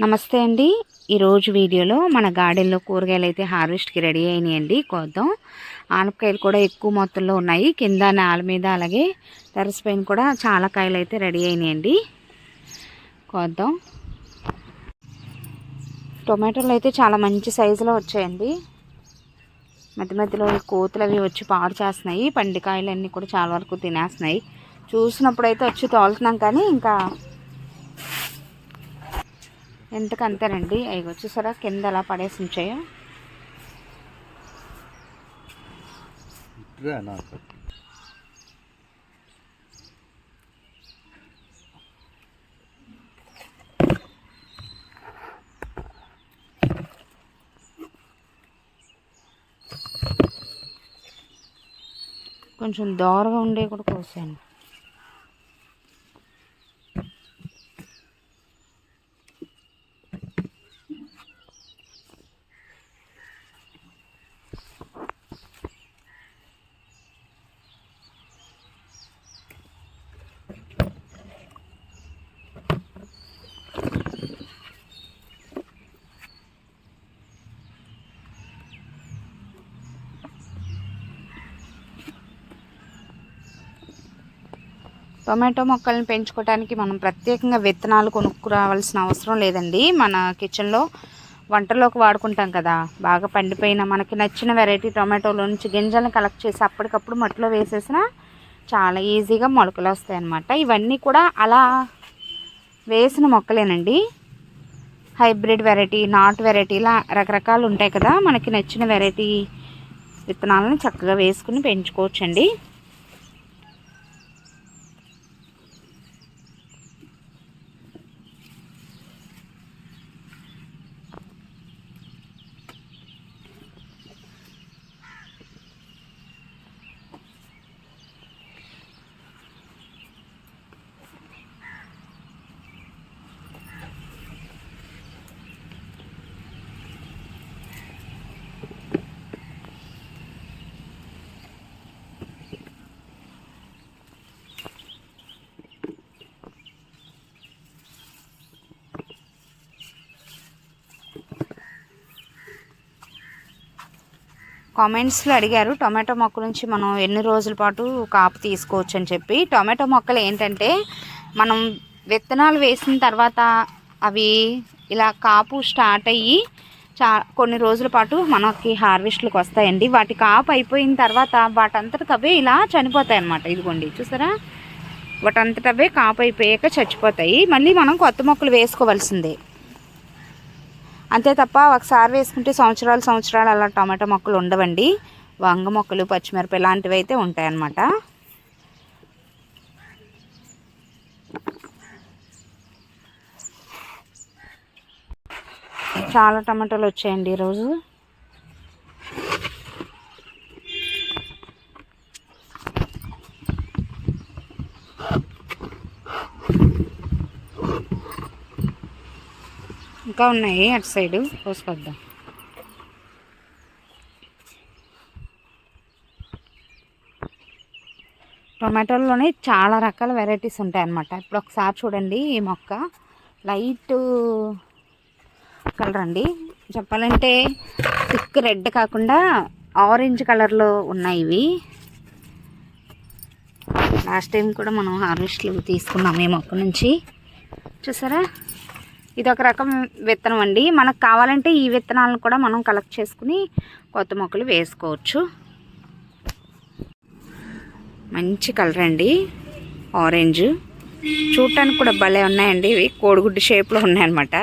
నమస్తే అండి. ఈరోజు వీడియోలో మన గార్డెన్లో కూరగాయలు అయితే హార్వెస్ట్కి రెడీ అయినాయండి. కోద్దాం. ఆనపకాయలు కూడా ఎక్కువ మొత్తంలో ఉన్నాయి. కింద నేల మీద అలాగే టెర్రస్ పైన కూడా చాలా కాయలు అయితే రెడీ అయినాయండి. కోద్దాం. టొమాటోలు అయితే చాలా మంచి సైజులో వచ్చాయండి. మధ్య మధ్యలో కోతులు అవి వచ్చి పాడు చేస్తున్నాయి. పండికాయలన్నీ కూడా చాలా వరకు తినేస్తున్నాయి. చూసినప్పుడు అయితే వచ్చి తోలుతున్నాం, కానీ ఇంకా ఎంతకు అంతేనండి. అవి వచ్చేసరా కింద అలా పడేసి ఉంచాయో. కొంచెం దోరగా ఉండే కూడా కోసాను. టొమాటో మొక్కలను పెంచుకోవడానికి మనం ప్రత్యేకంగా విత్తనాలు కొనుక్కురావాల్సిన అవసరం లేదండి. మన కిచెన్లో వంటలోకి వాడుకుంటాం కదా, బాగా పండిపోయిన మనకి నచ్చిన వెరైటీ టొమాటోలో నుంచి గింజలను కలెక్ట్ చేసి అప్పటికప్పుడు మట్టిలో వేసేసిన చాలా ఈజీగా మొలకలు వస్తాయి అన్నమాట. ఇవన్నీ కూడా అలా వేసిన మొక్కలేనండి. హైబ్రిడ్ వెరైటీ, నాట్ వెరైటీ, ఇలా రకరకాలు ఉంటాయి కదా. మనకి నచ్చిన వెరైటీ విత్తనాలను చక్కగా వేసుకుని పెంచుకోవచ్చండి. కామెంట్స్లో అడిగారు టొమాటో మొక్క నుంచి మనం ఎన్ని రోజుల పాటు కాపు తీసుకోవచ్చు అని చెప్పి. టొమాటో మొక్కలు ఏంటంటే మనం విత్తనాలు వేసిన తర్వాత అవి ఇలా కాపు స్టార్ట్ అయ్యి కొన్ని రోజుల పాటు మనకి హార్వెస్ట్లకు వస్తాయండి. వాటి కాపు అయిపోయిన తర్వాత వాటంతటవే ఇలా చనిపోతాయి అన్నమాట. ఇదిగోండి చూసారా, వాటంతటవే కాపు అయిపోయాక చచ్చిపోతాయి. మళ్ళీ మనం కొత్త మొక్కలు వేసుకోవాల్సిందే, అంతే తప్ప ఒకసారి వేసుకుంటే సంవత్సరాలు అలా టమాటా మొక్కలు ఉండవండి. వంగ మొక్కలు, పచ్చిమిరప ఇలాంటివి అయితే ఉంటాయన్నమాట. చాలా టమాటాలు వచ్చాయండి ఈరోజు. ఇంకా ఉన్నాయి అటు సైడు, కోసుకొద్దాం. టొమాటోల్లోనే చాలా రకాల వెరైటీస్ ఉంటాయి అన్నమాట. ఇప్పుడు ఒకసారి చూడండి, ఈ మొక్క లైట్ కలర్ అండి. చెప్పాలంటే థిక్ రెడ్ కాకుండా ఆరెంజ్ కలర్లో ఉన్నాయి ఇవి. లాస్ట్ టైం కూడా మనం హార్వెస్ట్లు తీసుకున్నాము ఈ మొక్క నుంచి. చూసారా, ఇది ఒక రకం విత్తనం అండి. మనకు కావాలంటే ఈ విత్తనాలను కూడా మనం కలెక్ట్ చేసుకుని కొత్త మొక్కలు వేసుకోవచ్చు. మంచి కలర్ అండి, ఆరెంజ్. చూడటానికి కూడా భలే ఉన్నాయండి. ఇవి కోడిగుడ్డు షేప్లో ఉన్నాయన్నమాట.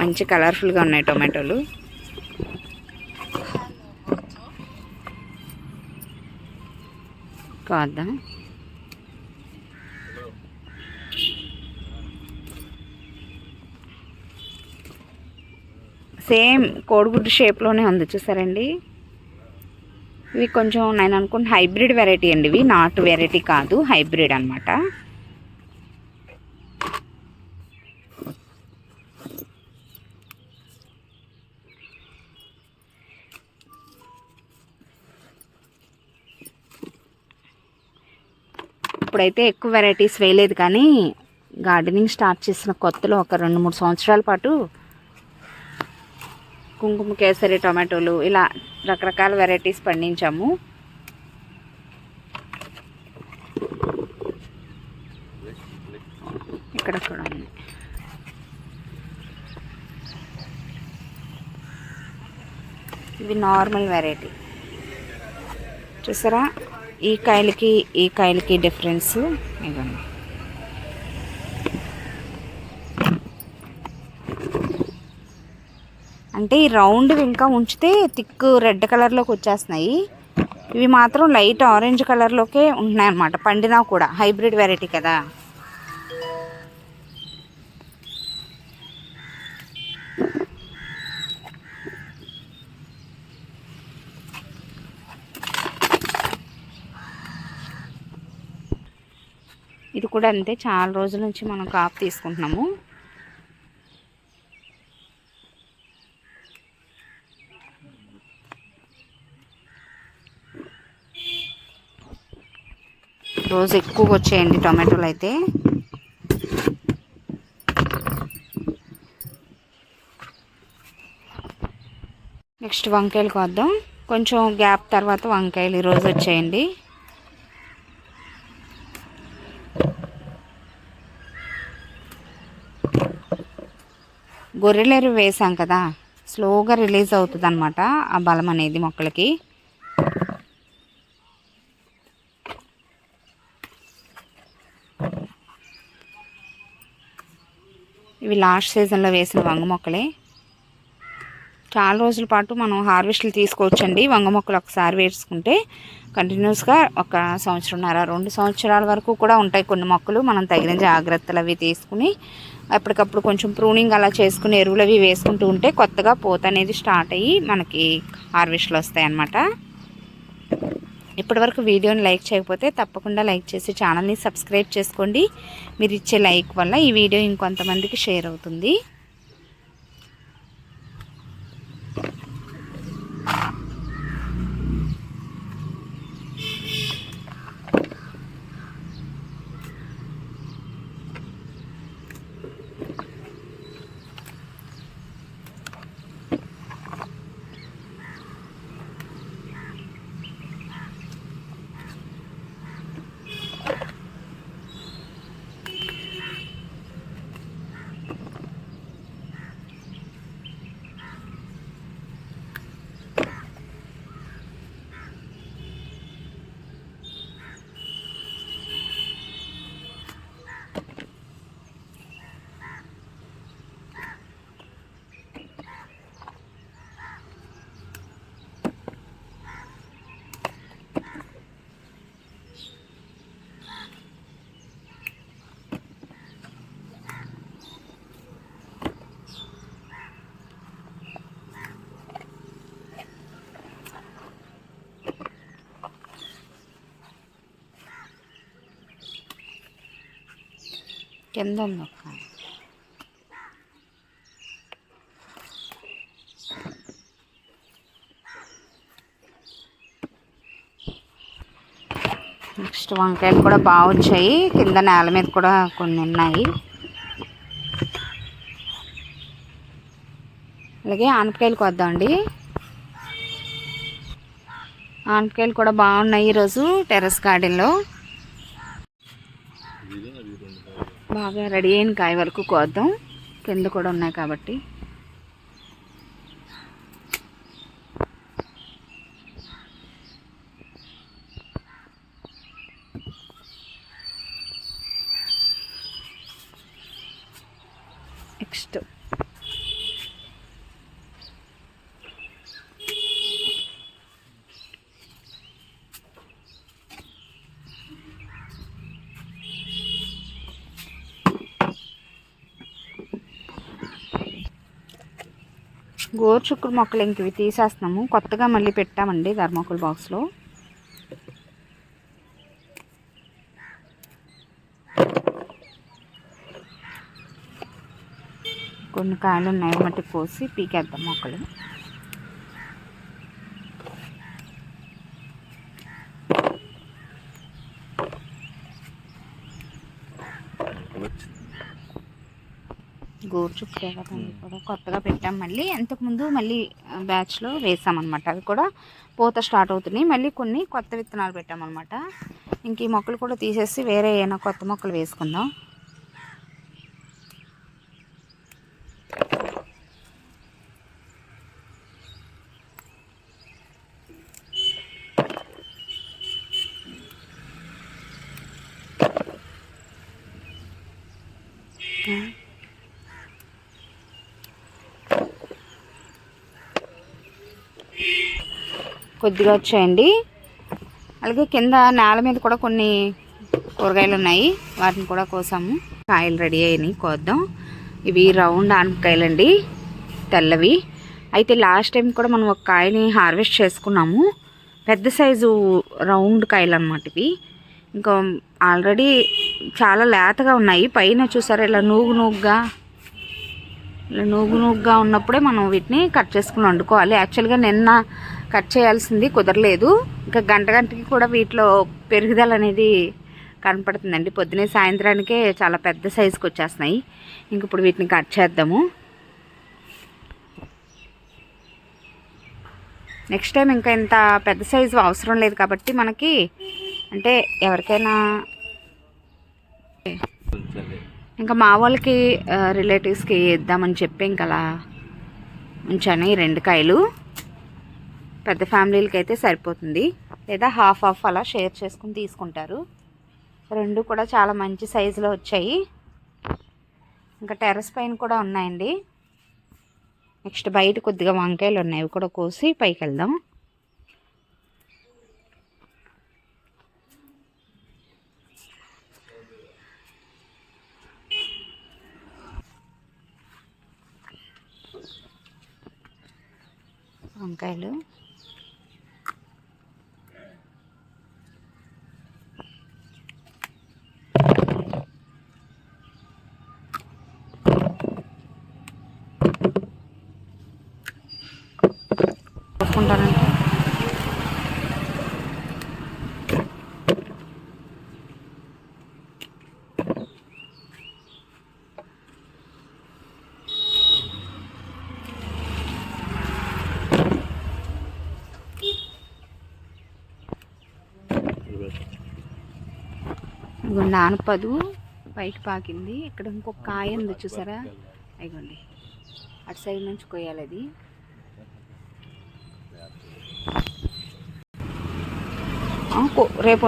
మంచి కలర్ఫుల్గా ఉన్నాయి టొమాటోలు. కాద్దాం. సేమ్ కోడిగుడ్డు షేప్లోనే ఉంది చూసారండి. ఇవి కొంచెం నేను అనుకున్న హైబ్రిడ్ వెరైటీ అండి. ఇవి నాటు వెరైటీ కాదు, హైబ్రిడ్ అనమాట. ఇప్పుడైతే ఎక్కువ వెరైటీస్ వేయలేదు, కానీ గార్డెనింగ్ స్టార్ట్ చేసిన కొత్తలో ఒక 2-3 సంవత్సరాల పాటు కుంకుమ కేసరి టొమాటోలు ఇలా రకరకాల వెరైటీస్ పండించాము. ఇక్కడ కూడా ఉంది. ఇది నార్మల్ వెరైటీ చూసారా. ఈ కాయలకి డిఫరెన్స్ ఇవ్వండి. అంటే ఈ రౌండ్వి ఇంకా ఉంచితే థిక్ రెడ్ కలర్లోకి వచ్చేస్తున్నాయి. ఇవి మాత్రం లైట్ ఆరెంజ్ కలర్లోకే ఉంటున్నాయి అన్నమాట. పండినా కూడా హైబ్రిడ్ వెరైటీ కదా. ఇది కూడా అంతే, చాలా రోజుల నుంచి మనం కాపు తీసుకుంటున్నాము. రోజు ఎక్కువగా వచ్చేయండి టొమాటోలు అయితే. నెక్స్ట్ వంకాయలు కోద్దాం. కొంచెం గ్యాప్ తర్వాత వంకాయలు ఈరోజు వచ్చేయండి. గొర్రెలేరు వేసాం కదా, స్లోగా రిలీజ్ అవుతుంది అన్నమాట ఆ బలం అనేది మొక్కలకి. ఇవి లాస్ట్ సీజన్లో వేసిన వంగ మొక్కలే. చాలా రోజుల పాటు మనం హార్వెస్ట్లు తీసుకోవచ్చండి. వంగ మొక్కలు ఒకసారి వేసుకుంటే కంటిన్యూస్గా 1 సంవత్సరంన్నర 2 సంవత్సరాల వరకు కూడా ఉంటాయి కొన్ని మొక్కలు. మనం తగిన జాగ్రత్తలు అవి తీసుకుని ఎప్పటికప్పుడు కొంచెం ప్రూనింగ్ అలా చేసుకుని ఎరువులు అవి వేసుకుంటూ ఉంటే కొత్తగా పూత అనేది స్టార్ట్ అయ్యి మనకి హార్వెస్ట్లు వస్తాయి అన్నమాట. ఇప్పటివరకు వీడియోని లైక్ చేయకపోతే తప్పకుండా లైక్ చేసి ఛానల్ని సబ్స్క్రైబ్ చేసుకోండి. మీరు ఇచ్చే లైక్ వల్ల ఈ వీడియో ఇంకొంతమందికి షేర్ అవుతుంది. కింద ఉంది ఒక నెక్స్ట్ వంకాయలు కూడా బాగా వచ్చాయి. కింద నేల మీద కూడా కొన్ని ఉన్నాయి. అలాగే ఆనపకాయలు కొద్దామండి. ఆనపకాయలు కూడా బాగున్నాయి ఈరోజు టెర్రస్ గార్డెన్లో. బాగా రెడీ అయిన కాయ వరకు కోద్దాం, కింద కూడా ఉన్నాయి కాబట్టి. నెక్స్ట్ గోరుచుక్కుడు మొక్కలు ఇంక ఇవి తీసేస్తున్నాము. కొత్తగా మళ్ళీ పెట్టామండి థర్మోకోల్ బాక్స్లో. కొన్ని కాయలు ఉన్నాయి, మట్టి కోసి పీకేద్దాం మొక్కలు. చుట్టే కదా కూడా కొత్తగా పెట్టాం. మళ్ళీ అంతకుముందు మళ్ళీ బ్యాచ్లో వేసామన్నమాట. అవి కూడా పూత స్టార్ట్ అవుతున్నాయి. మళ్ళీ కొన్ని కొత్త విత్తనాలు పెట్టామన్నమాట. ఇంక ఈ మొక్కలు కూడా తీసేసి వేరే ఏమైనా కొత్త మొక్కలు వేసుకుందాం. కొద్దిగా వచ్చాయండి. అలాగే కింద నేల మీద కూడా కొన్ని కూరగాయలు ఉన్నాయి, వాటిని కూడా కోసాము. కాయలు రెడీ అయినాయి, కోద్దాం. ఇవి రౌండ్ ఆనపకాయలండి, తెల్లవి. అయితే లాస్ట్ టైం కూడా మనం ఒక కాయని హార్వెస్ట్ చేసుకున్నాము. పెద్ద సైజు రౌండ్ కాయలు అన్నమాట ఇవి. ఇంకా ఆల్రెడీ చాలా లేతగా ఉన్నాయి. పైన చూసారా ఇలా నూగుగా ఉన్నప్పుడే మనం వీటిని కట్ చేసుకుని వండుకోవాలి. యాక్చువల్గా నిన్న కట్ చేయాల్సింది కుదరలేదు. ఇంకా గంటకి కూడా వీటిలో పెరుగుదల అనేది కనపడుతుందండి. పొద్దునే సాయంత్రానికే చాలా పెద్ద సైజుకి వచ్చేస్తున్నాయి. ఇంక ఇప్పుడు వీటిని కట్ చేద్దాము. నెక్స్ట్ టైం ఇంకా ఇంత పెద్ద సైజు అవసరం లేదు కాబట్టి మనకి, అంటే ఎవరికైనా ఇంకా మా వాళ్ళకి రిలేటివ్స్కి ఇద్దామని చెప్పి ఇంకా అలా ఉంచాను. ఈ 2 కాయలు పెద్ద ఫ్యామిలీలకి అయితే సరిపోతుంది, లేదా హాఫ్ అలా షేర్ చేసుకుని తీసుకుంటారు. 2 కూడా చాలా మంచి సైజులో వచ్చాయి. ఇంకా టెర్రస్ పైన కూడా ఉన్నాయండి. నెక్స్ట్ బయట కొద్దిగా వంకాయలు ఉన్నాయి, అవి కూడా కోసి పైకి వెళ్దాం. వంకాయలు కొట్టుకుంటానంటే ఇదిగోండి ఆనపదు పైకి పాకింది. ఇక్కడ ఇంకొక కాయ ఉంది చూసారా, అయిగోండి అటు సైడ్ నుంచి కొయ్యాలి. అది రేపు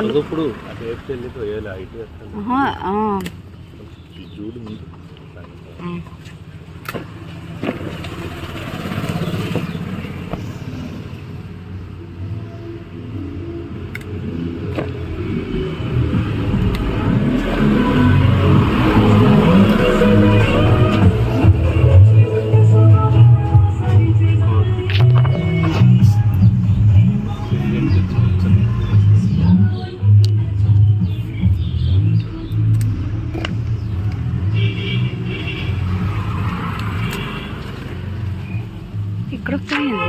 ఇక్కడ పోయింది.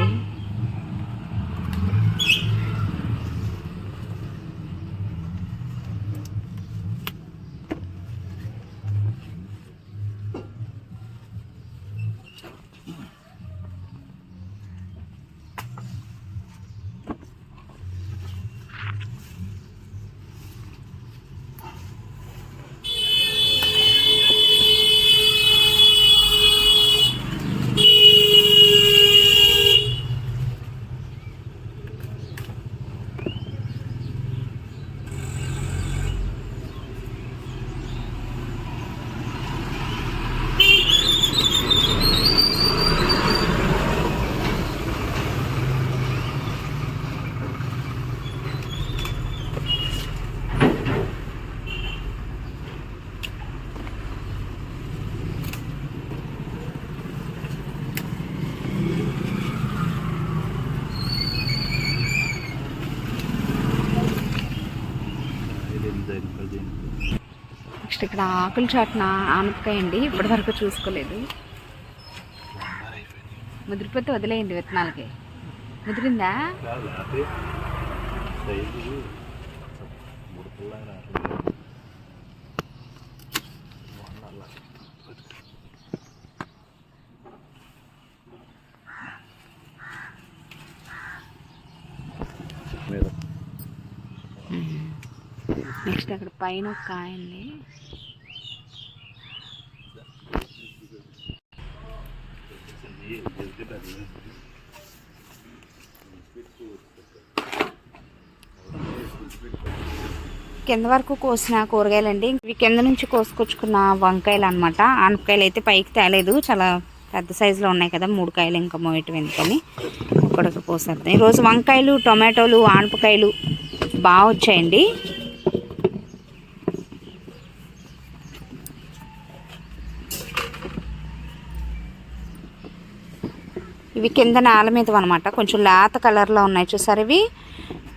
నెక్స్ట్ ఇక్కడ ఆకులు చాటున ఆనపకాయ అండి, ఇప్పటి వరకు చూసుకోలేదు. ముదిరిపోతే వదిలేయండి, విత్తనాలకి ముదిరిందా? నెక్స్ట్ అక్కడ పైన ఒక కాయ ఉంది. కింద వరకు కోసిన కూరగాయలండి. ఇవి కింద నుంచి కోసుకొచ్చుకున్న వంకాయలు అనమాట. ఆనపకాయలు అయితే పైకి తేలేదు, చాలా పెద్ద సైజులో ఉన్నాయి కదా, 3 కాయలు ఇంకా మోయటం ఎందుకని ఇక్కడికి కోసేద్దాం. ఈరోజు వంకాయలు, టొమాటోలు, ఆనపకాయలు బాగా వచ్చాయండి. ఇవి కింద నేల మీద అనమాట, కొంచెం లేత కలర్లో ఉన్నాయి చూసారు.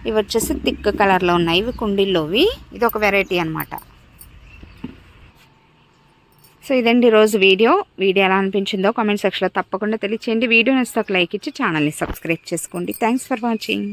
ఇవి వచ్చేసి థిక్ కలర్లో ఉన్నాయి. ఇవి కుండీల్లోవి. ఇది ఒక వెరైటీ అనమాట. సో ఇదండి ఈరోజు వీడియో ఎలా అనిపించిందో కామెంట్ సెక్షన్లో తప్పకుండా తెలియచేయండి. వీడియో నచ్చితే ఒక లైక్ ఇచ్చి ఛానల్ని సబ్స్క్రైబ్ చేసుకోండి. Thanks for watching.